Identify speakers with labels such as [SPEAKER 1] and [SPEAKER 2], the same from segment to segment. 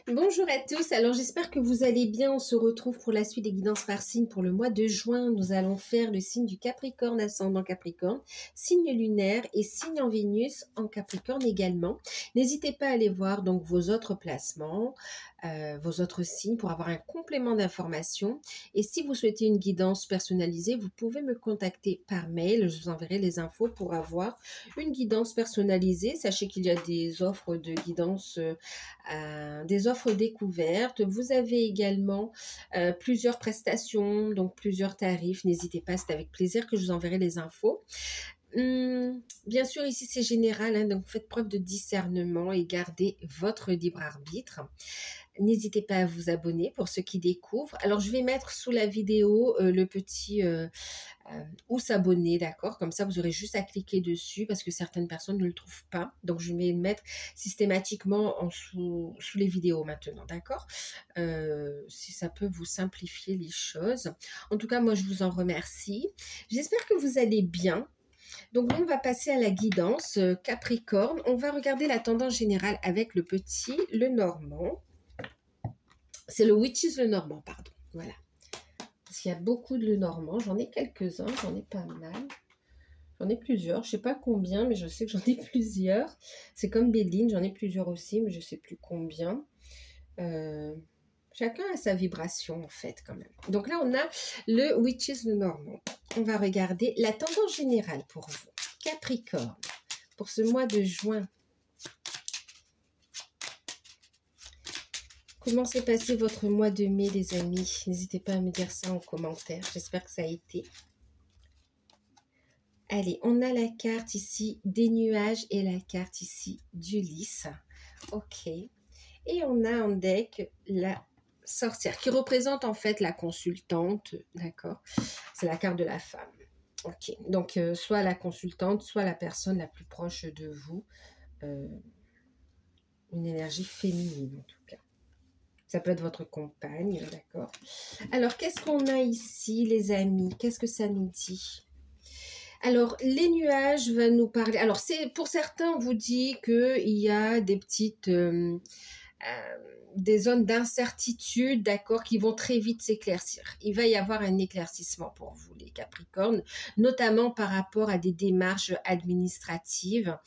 [SPEAKER 1] Bonjour à tous, alors j'espère que vous allez bien. On se retrouve pour la suite des guidances par signe pour le mois de juin. Nous allons faire le signe du Capricorne, ascendant Capricorne, signe lunaire et signe en Vénus en Capricorne également. N'hésitez pas à aller voir donc vos autres placements, vos autres signes pour avoir un complément d'information. Et si vous souhaitez une guidance personnalisée, vous pouvez me contacter par mail. Je vous enverrai les infos pour avoir une guidance personnalisée. Sachez qu'il y a des offres de guidance des offres découvertes. Vous avez également plusieurs prestations, donc plusieurs tarifs. N'hésitez pas, c'est avec plaisir que je vous enverrai les infos. Bien sûr, ici c'est général, hein, donc faites preuve de discernement et gardez votre libre arbitre. N'hésitez pas à vous abonner pour ceux qui découvrent. Alors, je vais mettre sous la vidéo le petit où s'abonner, d'accord? Comme ça, vous aurez juste à cliquer dessus parce que certaines personnes ne le trouvent pas. Donc, je vais le mettre systématiquement sous les vidéos maintenant, d'accord? Si ça peut vous simplifier les choses. En tout cas, moi, je vous en remercie. J'espère que vous allez bien. Donc, on va passer à la guidance Capricorne. On va regarder la tendance générale avec le petit Lenormand. C'est le Witches Lenormand, pardon. Voilà. Parce qu'il y a beaucoup de Lenormand. J'en ai quelques-uns, j'en ai pas mal. J'en ai plusieurs. Je ne sais pas combien, mais je sais que j'en ai plusieurs. C'est comme Béline, j'en ai plusieurs aussi, mais je ne sais plus combien. Chacun a sa vibration, en fait, quand même. Donc là, on a le Witches Lenormand. On va regarder la tendance générale pour vous. Capricorne, pour ce mois de juin. Comment s'est passé votre mois de mai, les amis? N'hésitez pas à me dire ça en commentaire. J'espère que ça a été. Allez, on a la carte ici des nuages et la carte ici d'Ulysse. Ok. Et on a en deck la sorcière qui représente en fait la consultante. D'accord? C'est la carte de la femme. Ok. Donc, soit la consultante, soit la personne la plus proche de vous. Une énergie féminine en tout cas. Ça peut être votre compagne, d'accord? Alors, qu'est-ce qu'on a ici, les amis? Qu'est-ce que ça nous dit? Alors, les nuages vont nous parler... Alors, pour certains, on vous dit qu'il y a des petites... des zones d'incertitude, d'accord, qui vont très vite s'éclaircir. Il va y avoir un éclaircissement pour vous, les Capricornes, notamment par rapport à des démarches administratives,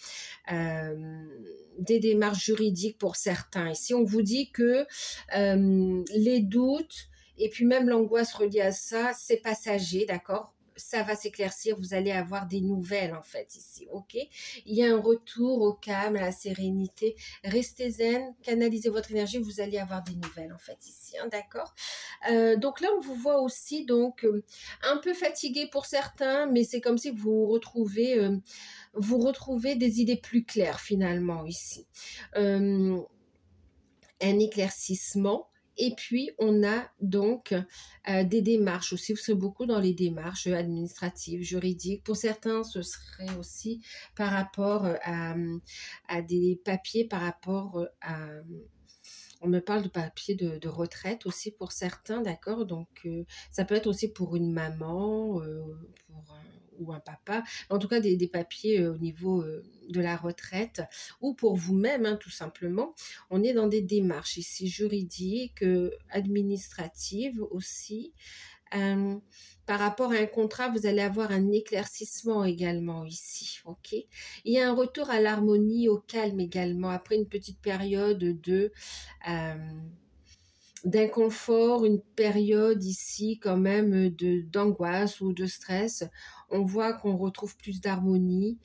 [SPEAKER 1] des démarches juridiques pour certains. Ici, on vous dit que les doutes et puis même l'angoisse reliée à ça, c'est passager, d'accord? Ça va s'éclaircir, vous allez avoir des nouvelles en fait ici, ok? Il y a un retour au calme, à la sérénité. Restez zen, canalisez votre énergie, vous allez avoir des nouvelles en fait ici, hein, d'accord? Donc là, on vous voit aussi donc un peu fatigué pour certains, mais c'est comme si vous retrouvez des idées plus claires finalement ici. Un éclaircissement. Et puis, on a donc des démarches aussi. Vous serez beaucoup dans les démarches administratives, juridiques. Pour certains, ce serait aussi par rapport à des papiers, par rapport à... On me parle de papiers de retraite aussi pour certains, d'accord? Donc, ça peut être aussi pour une maman, ou un papa. En tout cas, des papiers au niveau de la retraite ou pour vous-même, hein, tout simplement. On est dans des démarches ici juridiques, administratives aussi. Par rapport à un contrat, vous allez avoir un éclaircissement également ici, ok? Il y a un retour à l'harmonie, au calme également, après une petite période d'inconfort, une période ici quand même d'angoisse ou de stress. On voit qu'on retrouve plus d'harmonie,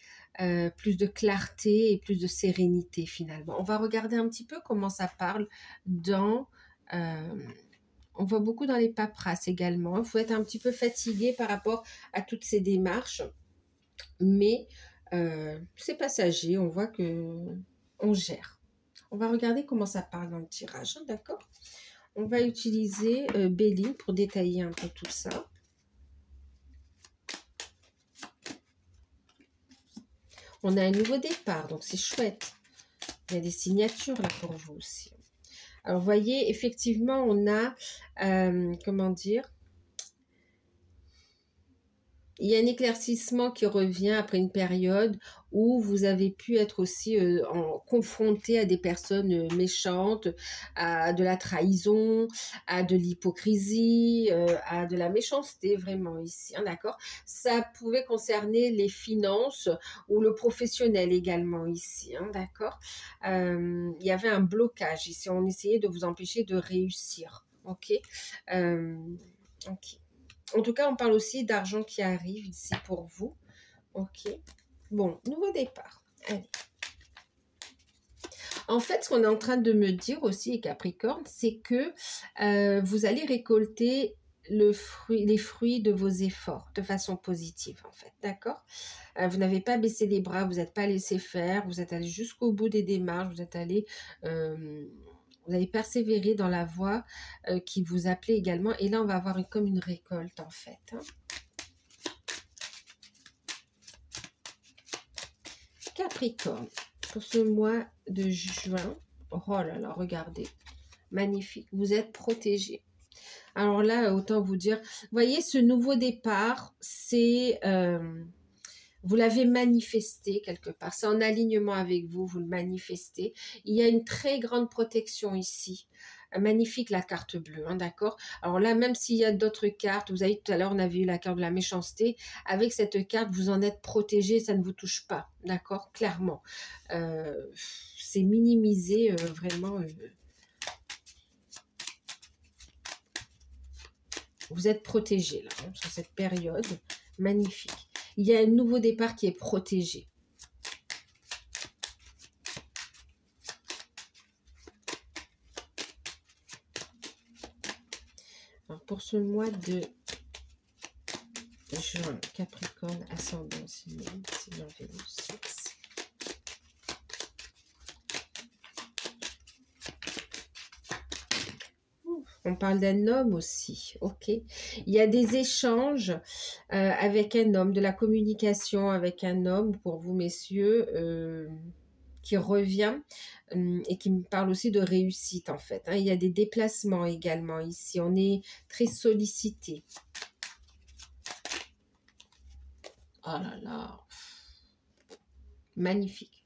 [SPEAKER 1] plus de clarté et plus de sérénité finalement. On va regarder un petit peu comment ça parle dans... on voit beaucoup dans les paperasses également. Il faut être un petit peu fatigué par rapport à toutes ces démarches. Mais c'est passager. On voit que on gère. On va regarder comment ça parle dans le tirage. Hein, d'accord? On va utiliser Béline pour détailler un peu tout ça. On a un nouveau départ, donc c'est chouette. Il y a des signatures là pour vous aussi. Alors, vous voyez, effectivement, on a, comment dire, il y a un éclaircissement qui revient après une période où vous avez pu être aussi confronté à des personnes méchantes, à de la trahison, à de l'hypocrisie, à de la méchanceté vraiment ici, hein, d'accord? Ça pouvait concerner les finances ou le professionnel également ici, hein, d'accord? Il y avait un blocage ici, on essayait de vous empêcher de réussir, ok? Ok. En tout cas, on parle aussi d'argent qui arrive ici pour vous. Ok. Bon, nouveau départ. Allez. En fait, ce qu'on est en train de me dire aussi, Capricorne, c'est que vous allez récolter les fruits de vos efforts de façon positive, en fait. D'accord? Vous n'avez pas baissé les bras, vous n'êtes pas laissé faire, vous êtes allé jusqu'au bout des démarches, vous êtes allé... vous avez persévéré dans la voie qui vous appelait également. Et là, on va avoir comme une récolte, en fait. Hein. Capricorne, pour ce mois de juin. Oh là là, regardez. Magnifique. Vous êtes protégé. Alors là, autant vous dire, voyez, ce nouveau départ, c'est... vous l'avez manifesté quelque part. C'est en alignement avec vous, vous le manifestez. Il y a une très grande protection ici. Magnifique la carte bleue, hein, d'accord? Alors là, même s'il y a d'autres cartes, vous avez tout à l'heure, on avait eu la carte de la méchanceté. Avec cette carte, vous en êtes protégé, ça ne vous touche pas, d'accord? Clairement. C'est minimisé, vraiment. Vous êtes protégé, là, hein, sur cette période. Magnifique. Il y a un nouveau départ qui est protégé. Alors pour ce mois de juin, Capricorne, ascendant, signe Vénus. On parle d'un homme aussi, ok. Il y a des échanges avec un homme, de la communication avec un homme pour vous, messieurs, qui revient et qui me parle aussi de réussite, en fait. Hein. Il y a des déplacements également ici. On est très sollicité. Oh là là. Magnifique.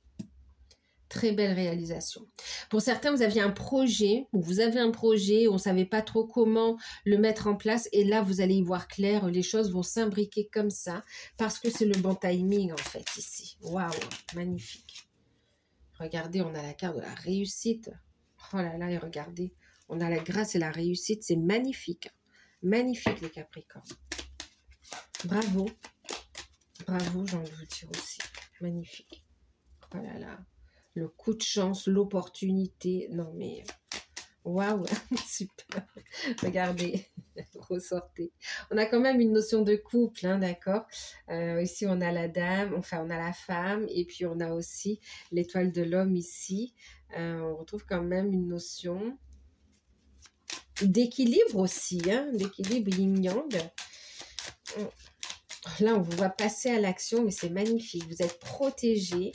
[SPEAKER 1] Très belle réalisation. Pour certains, vous aviez un projet, ou vous avez un projet, on ne savait pas trop comment le mettre en place, et là, vous allez y voir clair, les choses vont s'imbriquer comme ça, parce que c'est le bon timing, en fait, ici. Waouh, magnifique. Regardez, on a la carte de la réussite. Oh là là, et regardez, on a la grâce et la réussite, c'est magnifique. Magnifique, les Capricornes. Bravo. Bravo, j'ai envie de vous dire aussi. Magnifique. Oh là là. Le coup de chance, l'opportunité. Non, mais waouh, super. Regardez, ressortez. On a quand même une notion de couple, hein, d'accord. Ici, on a la dame, enfin, on a la femme, et puis on a aussi l'étoile de l'homme ici. On retrouve quand même une notion d'équilibre aussi, hein, d'équilibre yin-yang. Là, on vous voit passer à l'action, mais c'est magnifique. Vous êtes protégés.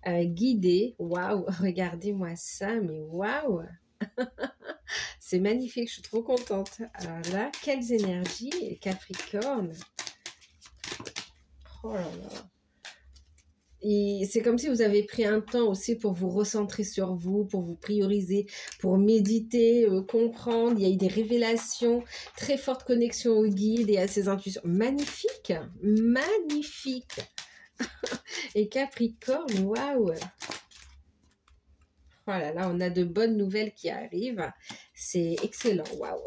[SPEAKER 1] Guidé, waouh, regardez-moi ça, mais waouh, c'est magnifique, je suis trop contente. Alors là, quelles énergies, Capricorne, oh là là. Et c'est comme si vous avez pris un temps aussi pour vous recentrer sur vous, pour vous prioriser, pour méditer, comprendre. Il y a eu des révélations, très forte connexion au guide et à ses intuitions. Magnifique, magnifique. Et Capricorne, waouh! Voilà, là, on a de bonnes nouvelles qui arrivent. C'est excellent, waouh!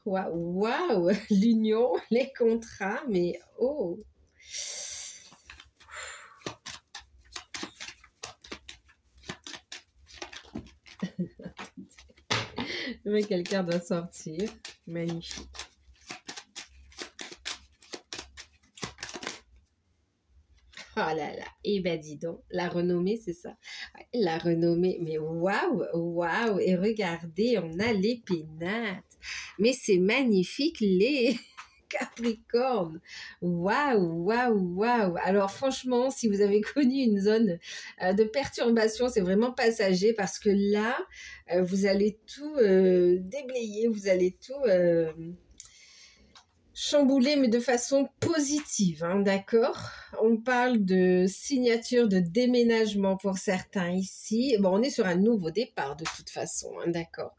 [SPEAKER 1] Waouh, waouh! L'union, les contrats, mais oh! Mais quelqu'un doit sortir. Magnifique. Oh là là, et ben dis donc, la renommée, c'est ça. La renommée, mais waouh, waouh, et regardez, on a les pénates. Mais c'est magnifique, les Capricornes. Waouh, waouh, waouh. Alors franchement, si vous avez connu une zone de perturbation, c'est vraiment passager parce que là, vous allez tout déblayer, vous allez tout... chamboulé, mais de façon positive, hein, d'accord? On parle de signature de déménagement pour certains ici. Bon, on est sur un nouveau départ de toute façon, hein, d'accord?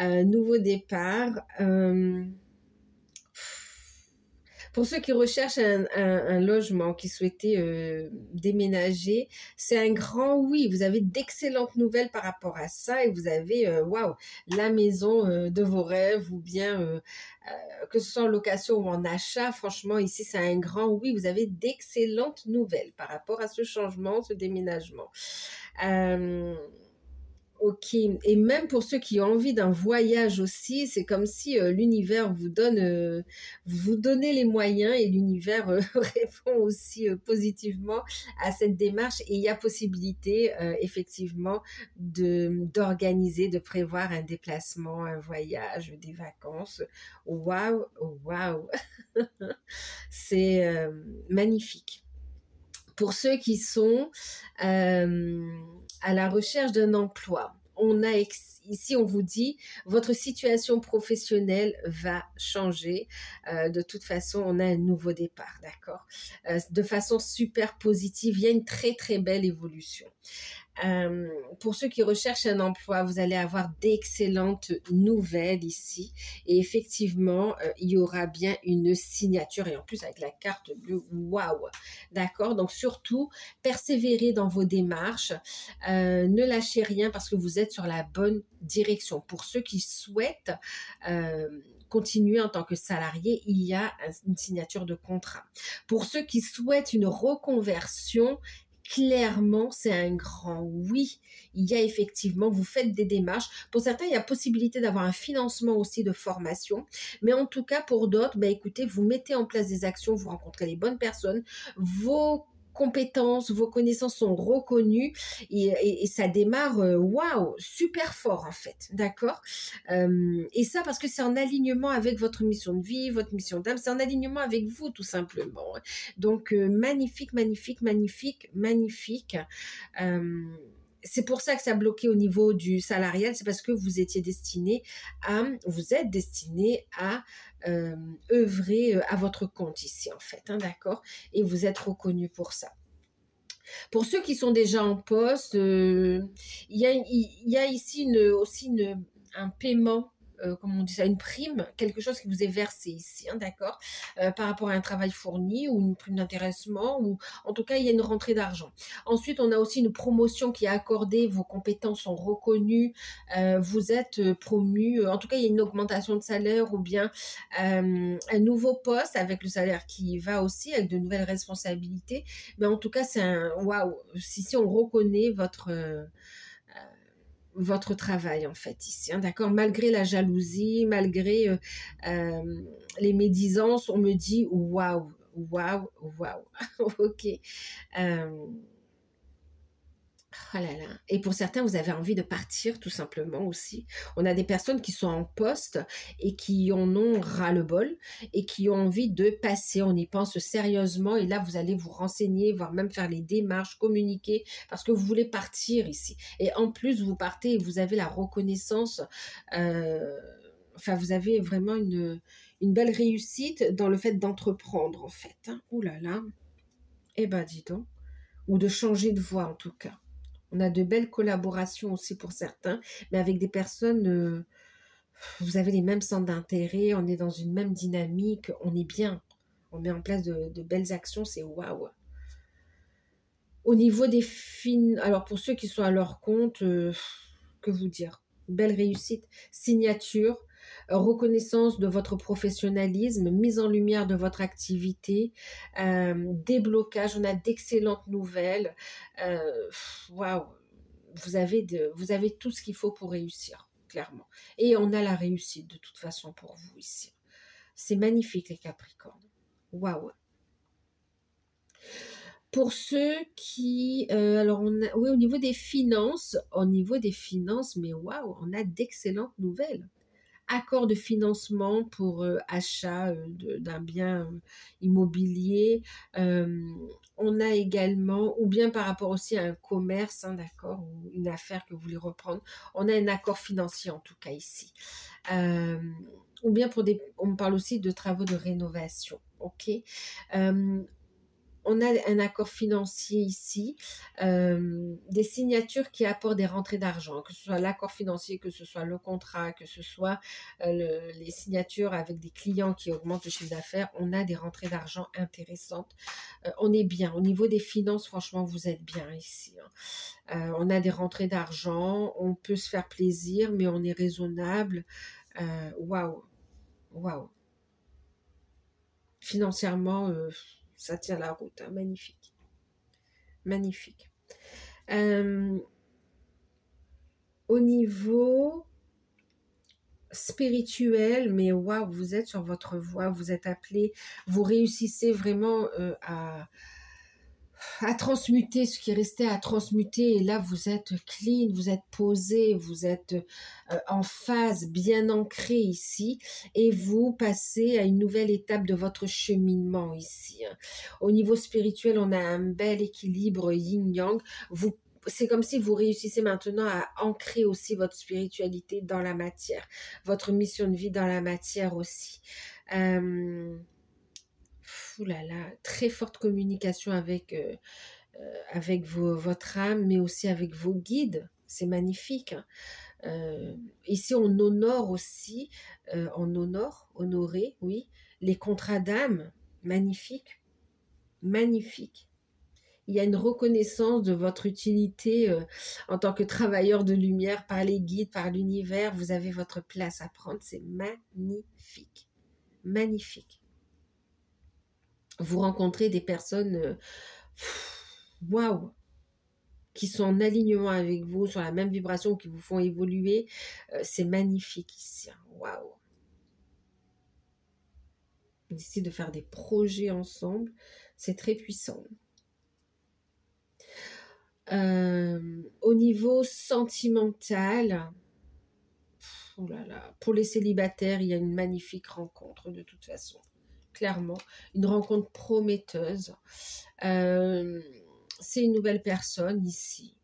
[SPEAKER 1] Nouveau départ. Pour ceux qui recherchent un logement, qui souhaitaient déménager, c'est un grand oui. Vous avez d'excellentes nouvelles par rapport à ça et vous avez, waouh, la maison de vos rêves ou bien que ce soit en location ou en achat. Franchement, ici, c'est un grand oui. Vous avez d'excellentes nouvelles par rapport à ce changement, ce déménagement. Ok, et même pour ceux qui ont envie d'un voyage aussi, c'est comme si l'univers vous donnez les moyens et l'univers répond aussi positivement à cette démarche et il y a possibilité effectivement d'organiser, de prévoir un déplacement, un voyage, des vacances. Waouh, waouh, c'est magnifique. Pour ceux qui sont à la recherche d'un emploi, ici on vous dit votre situation professionnelle va changer. De toute façon, on a un nouveau départ, d'accord? De façon super positive, il y a une très très belle évolution. Pour ceux qui recherchent un emploi, vous allez avoir d'excellentes nouvelles ici. Et effectivement, il y aura bien une signature. Et en plus, avec la carte bleue, waouh! D'accord? Donc, surtout, persévérez dans vos démarches. Ne lâchez rien parce que vous êtes sur la bonne direction. Pour ceux qui souhaitent continuer en tant que salarié, il y a une signature de contrat. Pour ceux qui souhaitent une reconversion, clairement, c'est un grand oui. Il y a effectivement, vous faites des démarches. Pour certains, il y a possibilité d'avoir un financement aussi de formation. Mais en tout cas, pour d'autres, ben, écoutez, vous mettez en place des actions, vous rencontrez les bonnes personnes, vos compétences, vos connaissances sont reconnues et ça démarre, waouh, super fort en fait, d'accord? Et ça parce que c'est en alignement avec votre mission de vie, votre mission d'âme, c'est en alignement avec vous tout simplement. Donc magnifique, magnifique, magnifique, magnifique. C'est pour ça que ça a bloqué au niveau du salarial, c'est parce que vous êtes destiné à œuvrer à votre compte ici en fait, hein, d'accord? Et vous êtes reconnu pour ça. Pour ceux qui sont déjà en poste, il y a ici un paiement, comment on dit ça, une prime, quelque chose qui vous est versé ici, hein, d'accord, par rapport à un travail fourni ou une prime d'intéressement, ou en tout cas, il y a une rentrée d'argent. Ensuite, on a aussi une promotion qui est accordée, vos compétences sont reconnues, vous êtes promu, en tout cas, il y a une augmentation de salaire ou bien un nouveau poste avec le salaire qui va aussi, avec de nouvelles responsabilités. Mais en tout cas, c'est un waouh, si on reconnaît votre travail en fait ici, hein, d'accord, malgré la jalousie, malgré les médisances, on me dit waouh, waouh, waouh. Ok. Oh là là. Et pour certains, vous avez envie de partir tout simplement aussi. On a des personnes qui sont en poste et qui en ont ras-le-bol et qui ont envie de passer. On y pense sérieusement et là, vous allez vous renseigner, voire même faire les démarches, communiquer parce que vous voulez partir ici. Et en plus, vous partez et vous avez la reconnaissance. Enfin, vous avez vraiment une belle réussite dans le fait d'entreprendre en fait, hein. Ouh là là. Eh ben, dis donc. Ou de changer de voie en tout cas. On a de belles collaborations aussi pour certains, mais avec des personnes, vous avez les mêmes centres d'intérêt, on est dans une même dynamique, on est bien. On met en place de belles actions, c'est waouh. Au niveau des alors pour ceux qui sont à leur compte, que vous dire? Belle réussite, signature, reconnaissance de votre professionnalisme, mise en lumière de votre activité, déblocage, on a d'excellentes nouvelles. Waouh, vous avez tout ce qu'il faut pour réussir, clairement. Et on a la réussite de toute façon pour vous ici. C'est magnifique les Capricornes. Waouh. Pour ceux qui, alors oui, au niveau des finances, mais waouh, on a d'excellentes nouvelles. accord de financement pour achat d'un bien immobilier. On a également, ou bien par rapport aussi à un commerce, hein, d'accord, ou une affaire que vous voulez reprendre, on a un accord financier en tout cas ici. Ou bien on me parle aussi de travaux de rénovation, ok. On a un accord financier ici, des signatures qui apportent des rentrées d'argent, que ce soit l'accord financier, que ce soit le contrat, que ce soit les signatures avec des clients qui augmentent le chiffre d'affaires. On a des rentrées d'argent intéressantes. On est bien. Au niveau des finances, franchement, vous êtes bien ici, hein. On a des rentrées d'argent, on peut se faire plaisir, mais on est raisonnable. Waouh, waouh. Financièrement, ça tient la route, hein. Magnifique. Magnifique. Au niveau spirituel, mais waouh, vous êtes sur votre voie, vous êtes appelé, vous réussissez vraiment à transmuter ce qui restait à transmuter, et là vous êtes clean, vous êtes posé, vous êtes en phase, bien ancré ici, et vous passez à une nouvelle étape de votre cheminement ici, hein. Au niveau spirituel, on a un bel équilibre yin-yang. C'est comme si vous réussissez maintenant à ancrer aussi votre spiritualité dans la matière, votre mission de vie dans la matière aussi. Ouh là là, très forte communication avec votre âme, mais aussi avec vos guides. C'est magnifique, hein. Ici, on honore aussi, honorer, oui, les contrats d'âme. Magnifique, magnifique. Il y a une reconnaissance de votre utilité en tant que travailleur de lumière par les guides, par l'univers. Vous avez votre place à prendre. C'est magnifique, magnifique. Vous rencontrez des personnes, waouh, qui sont en alignement avec vous, sur la même vibration, qui vous font évoluer. C'est magnifique ici. Waouh. Vous décidez de faire des projets ensemble. C'est très puissant. Au niveau sentimental, oh là là, pour les célibataires, il y a une magnifique rencontre de toute façon. Clairement, une rencontre prometteuse. C'est une nouvelle personne ici.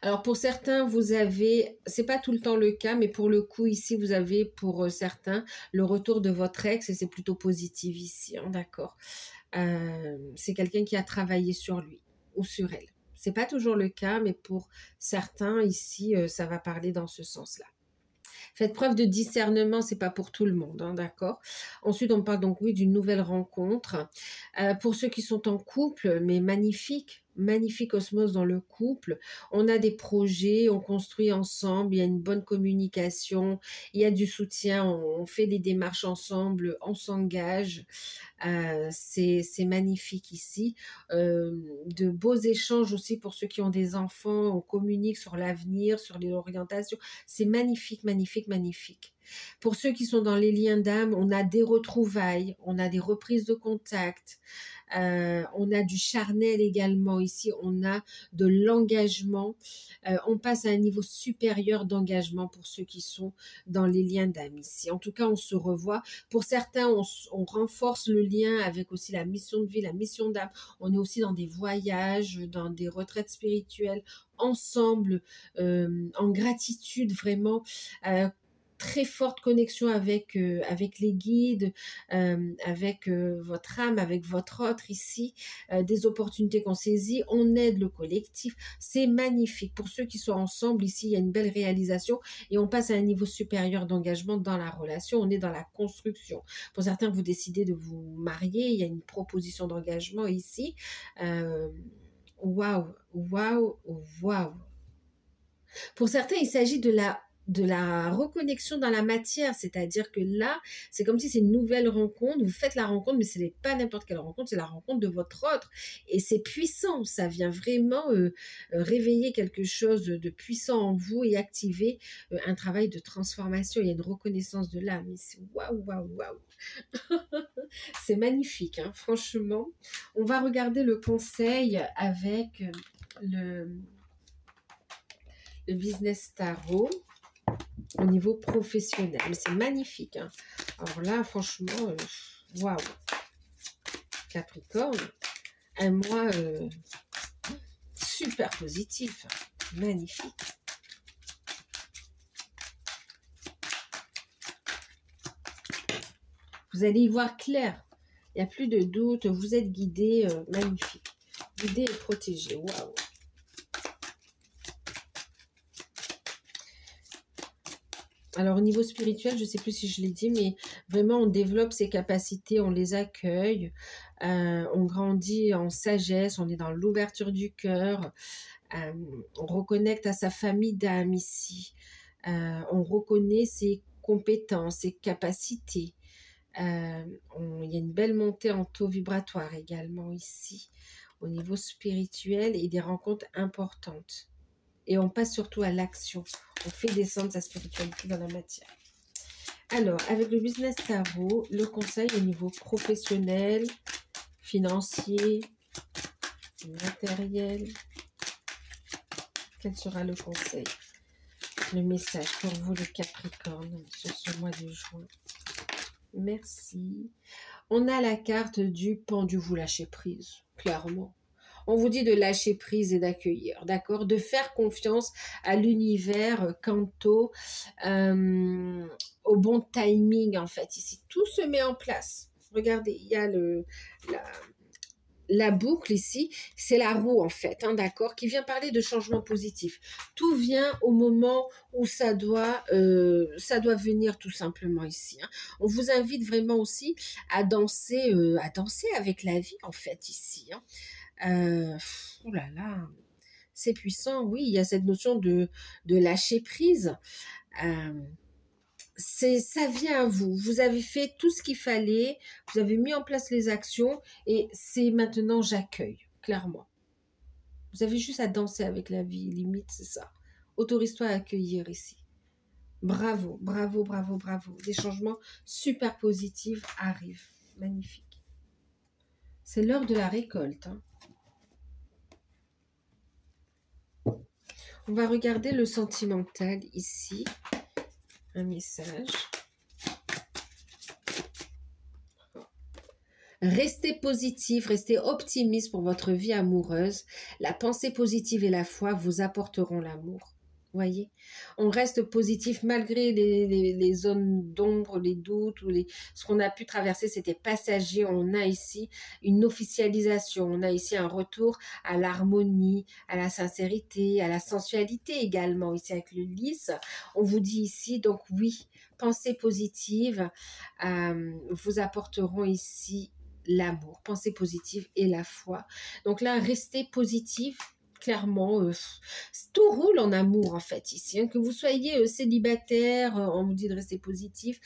[SPEAKER 1] Alors pour certains, vous avez, c'est pas tout le temps le cas, mais pour le coup ici, vous avez pour certains le retour de votre ex, et c'est plutôt positif ici, hein, d'accord. C'est quelqu'un qui a travaillé sur lui ou sur elle. C'est pas toujours le cas, mais pour certains ici, ça va parler dans ce sens-là. Faites preuve de discernement, c'est pas pour tout le monde, hein, d'accord. Ensuite, on parle donc, oui, d'une nouvelle rencontre. Pour ceux qui sont en couple, mais magnifique osmose dans le couple. On a des projets, on construit ensemble, il y a une bonne communication, il y a du soutien, on fait des démarches ensemble, on s'engage. C'est magnifique ici. De beaux échanges aussi pour ceux qui ont des enfants, on communique sur l'avenir, sur l'orientation. C'est magnifique, magnifique, magnifique. Pour ceux qui sont dans les liens d'âme, on a des retrouvailles, on a des reprises de contact, on a du charnel également ici, on a de l'engagement, on passe à un niveau supérieur d'engagement pour ceux qui sont dans les liens d'âme ici. En tout cas, on se revoit. Pour certains, on renforce le lien avec aussi la mission de vie, la mission d'âme. On est aussi dans des voyages, dans des retraites spirituelles, ensemble, en gratitude vraiment, très forte connexion avec les guides, avec votre âme, avec votre autre ici, des opportunités qu'on saisit, on aide le collectif, c'est magnifique. Pour ceux qui sont ensemble ici, il y a une belle réalisation et on passe à un niveau supérieur d'engagement dans la relation, on est dans la construction. Pour certains, vous décidez de vous marier, il y a une proposition d'engagement ici. Waouh, waouh, waouh. Pour certains, il s'agit de la reconnexion dans la matière, c'est-à-dire que là, c'est comme si c'est une nouvelle rencontre, vous faites la rencontre, mais ce n'est pas n'importe quelle rencontre, c'est la rencontre de votre autre, et c'est puissant, ça vient vraiment réveiller quelque chose de puissant en vous et activer un travail de transformation, il y a une reconnaissance de l'âme, c'est waouh, waouh, waouh. C'est magnifique, hein, franchement. On va regarder le conseil avec le Business Tarot. au niveau professionnel. Mais c'est magnifique, hein. Alors là, franchement, waouh. Capricorne, un mois super positif. Magnifique. Vous allez y voir clair. Il n'y a plus de doute. Vous êtes guidé. Magnifique. Guidé et protégé. Waouh. Alors, au niveau spirituel, je ne sais plus si je l'ai dit, mais vraiment, on développe ses capacités, on les accueille, on grandit en sagesse, on est dans l'ouverture du cœur, on reconnecte à sa famille d'âme ici, on reconnaît ses compétences, ses capacités. Il y a une belle montée en taux vibratoire également ici, au niveau spirituel et des rencontres importantes. Et on passe surtout à l'action. On fait descendre sa spiritualité dans la matière. Alors, avec le business tarot, le conseil au niveau professionnel, financier, matériel. Quel sera le conseil? Le message pour vous les Capricornes sur ce mois de juin. Merci. On a la carte du pendu, vous lâchez prise, clairement. On vous dit de lâcher prise et d'accueillir, d'accord? De faire confiance à l'univers quant au bon timing, en fait. Ici, tout se met en place. Regardez, il y a la boucle ici, c'est la roue, en fait, hein, d'accord? Qui vient parler de changement positif. Tout vient au moment où ça doit venir tout simplement ici, hein. On vous invite vraiment aussi à danser avec la vie, en fait, ici, hein. Oh là là, c'est puissant, oui, il y a cette notion de lâcher prise. Ça vient à vous. Vous avez fait tout ce qu'il fallait, vous avez mis en place les actions et c'est maintenant j'accueille, clairement. Vous avez juste à danser avec la vie, limite, c'est ça. Autorise-toi à accueillir ici. Bravo, bravo, bravo, bravo. Des changements super positifs arrivent. Magnifique. C'est l'heure de la récolte, hein. On va regarder le sentimental ici. Un message. Restez positif, restez optimiste pour votre vie amoureuse. La pensée positive et la foi vous apporteront l'amour. Voyez, on reste positif malgré les zones d'ombre, les doutes ou ce qu'on a pu traverser, c'était passager. On a ici une officialisation, on a ici un retour à l'harmonie, à la sincérité, à la sensualité également. Ici avec le lys, on vous dit ici, donc oui, pensées positives vous apporteront ici l'amour, pensée positive et la foi. Donc là, restez positif. Clairement, tout roule en amour en fait ici, hein. Que vous soyez célibataire, on vous dit de rester positif,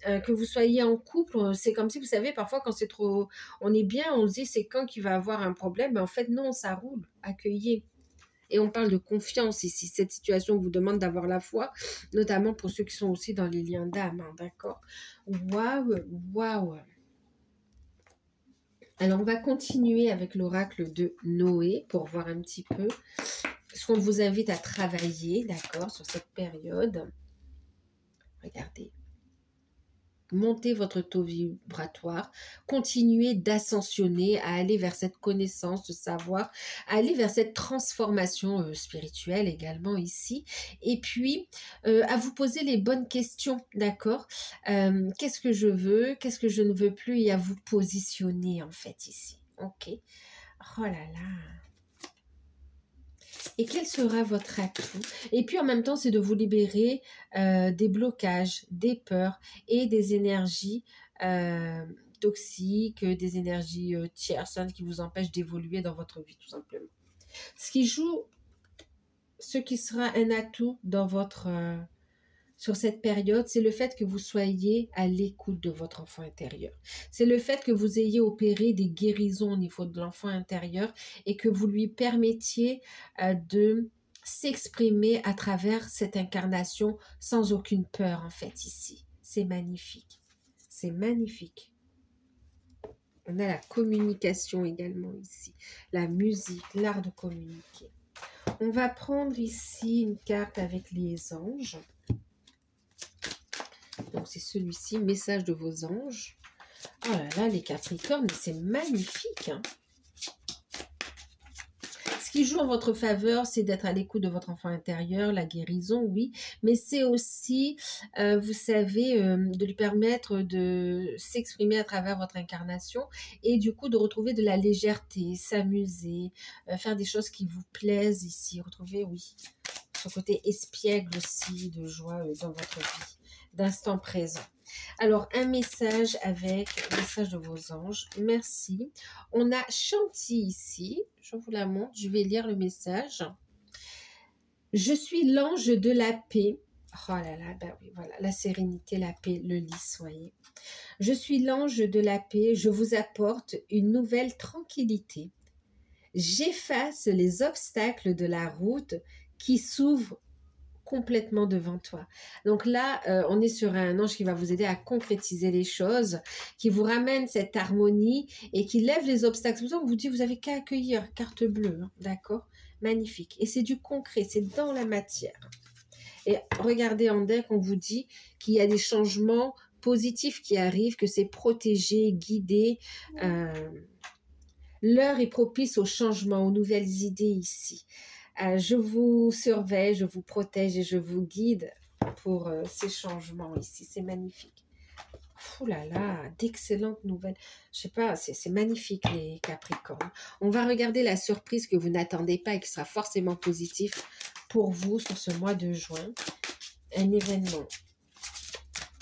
[SPEAKER 1] que vous soyez en couple, c'est comme si, vous savez, parfois quand c'est trop, on est bien, on se dit c'est quand qu'il va avoir un problème, mais en fait non, ça roule, accueillez. Et on parle de confiance ici, cette situation vous demande d'avoir la foi, notamment pour ceux qui sont aussi dans les liens d'âme, hein, d'accord? Waouh, waouh. Alors, on va continuer avec l'oracle de Noé pour voir un petit peu ce qu'on vous invite à travailler, d'accord, sur cette période. Regardez. Montez votre taux vibratoire, continuez d'ascensionner, à aller vers cette connaissance, ce savoir, à aller vers cette transformation spirituelle également ici, et puis à vous poser les bonnes questions, d'accord? Qu'est-ce que je veux, qu'est-ce que je ne veux plus, et à vous positionner en fait ici, ok? Oh là là! Et quel sera votre atout? Et puis en même temps, c'est de vous libérer des blocages, des peurs et des énergies toxiques, des énergies tierces, hein, qui vous empêchent d'évoluer dans votre vie tout simplement. Ce qui sera un atout dans votre... sur cette période, c'est le fait que vous soyez à l'écoute de votre enfant intérieur. C'est le fait que vous ayez opéré des guérisons au niveau de l'enfant intérieur et que vous lui permettiez de s'exprimer à travers cette incarnation sans aucune peur en fait ici. C'est magnifique. C'est magnifique. On a la communication également ici. La musique, l'art de communiquer. On va prendre ici une carte avec les anges. Donc, c'est celui-ci, message de vos anges. Oh là là, les Capricornes, c'est magnifique, hein. Ce qui joue en votre faveur, c'est d'être à l'écoute de votre enfant intérieur, la guérison, oui, mais c'est aussi, vous savez, de lui permettre de s'exprimer à travers votre incarnation et du coup de retrouver de la légèreté, s'amuser, faire des choses qui vous plaisent ici, retrouver, oui, ce côté espiègle aussi de joie dans votre vie, d'instant présent. Alors, un message avec le message de vos anges. Merci. On a Chanty ici. Je vous la montre. Je vais lire le message. Je suis l'ange de la paix. Oh là là, ben oui, voilà. La sérénité, la paix, le lys, voyez. Je suis l'ange de la paix. Je vous apporte une nouvelle tranquillité. J'efface les obstacles de la route qui s'ouvrent complètement devant toi. Donc là, on est sur un ange qui va vous aider à concrétiser les choses, qui vous ramène cette harmonie et qui lève les obstacles. C'est pour ça qu'on vous dit, vous avez qu'à accueillir, carte bleue, hein, d'accord? Magnifique. Et c'est du concret, c'est dans la matière. Et regardez en deck, on vous dit qu'il y a des changements positifs qui arrivent, que c'est protégé, guidé. L'heure est propice au changement, aux nouvelles idées ici. Je vous surveille, je vous protège et je vous guide pour ces changements ici. C'est magnifique. Ouh là là, d'excellentes nouvelles. Je sais pas, c'est magnifique les Capricornes. On va regarder la surprise que vous n'attendez pas et qui sera forcément positif pour vous sur ce mois de juin. Un événement.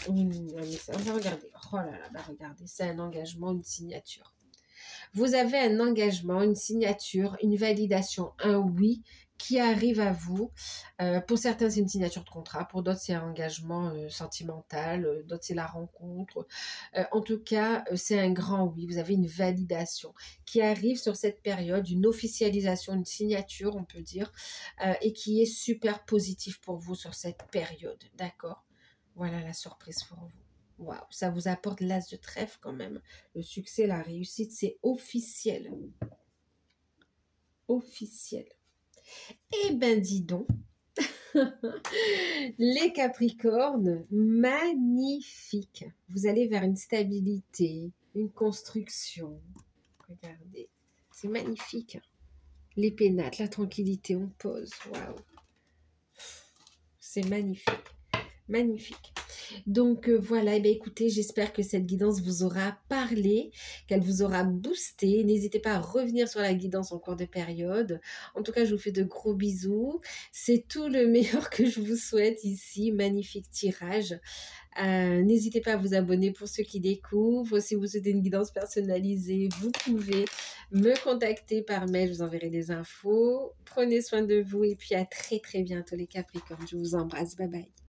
[SPEAKER 1] Un message. On va regarder. Oh là là, bah regardez, c'est un engagement, une signature. Vous avez un engagement, une signature, une validation, un oui qui arrive à vous. Pour certains, c'est une signature de contrat. Pour d'autres, c'est un engagement sentimental. D'autres, c'est la rencontre. En tout cas, c'est un grand oui. Vous avez une validation qui arrive sur cette période, une officialisation, une signature, on peut dire, et qui est super positive pour vous sur cette période. D'accord? Voilà la surprise pour vous. Waouh, ça vous apporte l'as de trèfle quand même. Le succès, la réussite, c'est officiel. Officiel. Eh ben, dis donc, les Capricornes, magnifique. Vous allez vers une stabilité, une construction. Regardez, c'est magnifique. Les pénates, la tranquillité, on pose. Waouh, c'est magnifique. Magnifique. Donc voilà, et bien écoutez, j'espère que cette guidance vous aura parlé, qu'elle vous aura boosté. N'hésitez pas à revenir sur la guidance en cours de période. En tout cas, je vous fais de gros bisous. C'est tout le meilleur que je vous souhaite ici. Magnifique tirage. N'hésitez pas à vous abonner pour ceux qui découvrent. Si vous souhaitez une guidance personnalisée, vous pouvez me contacter par mail. Je vous enverrai des infos. Prenez soin de vous et puis à très très bientôt les Capricornes. Je vous embrasse. Bye bye.